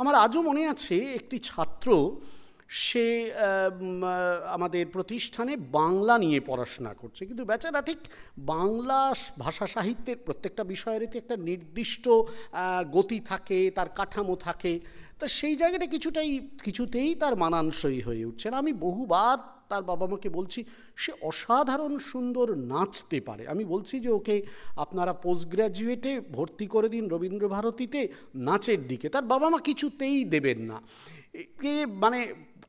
আমার আজও মনে আছে একটি ছাত্র, সে আমাদের প্রতিষ্ঠানে বাংলা নিয়ে পড়াশোনা করছে, কিন্তু বেচারা ঠিক বাংলা ভাষা সাহিত্যের প্রত্যেকটা বিষয়েরই একটা নির্দিষ্ট গতি থাকে, তার কাঠামো থাকে, তা সেই জায়গাটা কিছুতেই তার মানানসই হয়ে উঠছে না। আমি বহুবার তার বাবা মাকে বলছি, সে অসাধারণ সুন্দর নাচতে পারে, আমি বলছি যে ওকে আপনারা পোস্ট গ্র্যাজুয়েটে ভর্তি করে দিন রবীন্দ্রভারতীতে নাচের দিকে। তার বাবা মা কিছুতেই দেবেন না। মানে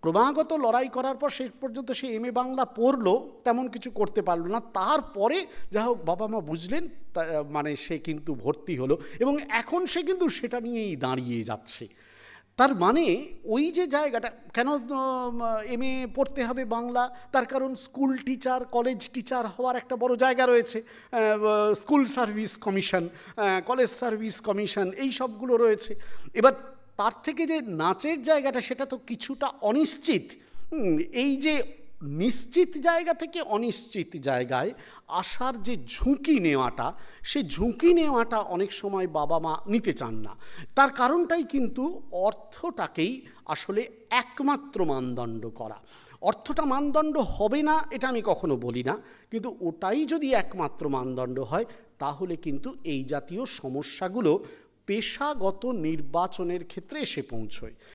ক্রমাগত লড়াই করার পর শেষ পর্যন্ত সে এমএ বাংলা পড়লো, তেমন কিছু করতে পারলো না। তারপরে যা হোক বাবা মা বুঝলেন, মানে সে কিন্তু ভর্তি হলো এবং এখন সে কিন্তু সেটা নিয়েই দাঁড়িয়ে যাচ্ছে। তার মানে ওই যে জায়গাটা, কেন এমএ পড়তে হবে বাংলা, তার কারণ স্কুল টিচার, কলেজ টিচার হওয়ার একটা বড় জায়গা রয়েছে, school service commission, college service commission, এই সবগুলো রয়েছে। এবার তার থেকে যে নাচের জায়গাটা, সেটা তো কিছুটা অনিশ্চিত। এই যে নিশ্চিত জায়গা থেকে অনিশ্চিত জায়গায় আসার যে ঝুঁকি নেওয়াটা, সেই ঝুঁকি নেওয়াটা অনেক সময় বাবা মা নিতে চান না। তার কারণটাই কিন্তু অর্থটাকেই আসলে একমাত্র মানদণ্ড করা। অর্থটা মানদণ্ড হবে না এটা আমি কখনো বলি না, কিন্তু ওটাই যদি একমাত্র মানদণ্ড হয়, তাহলে কিন্তু এই জাতীয় সমস্যাগুলো পেশাগত নির্বাচনের ক্ষেত্রে এসে পৌঁছয়।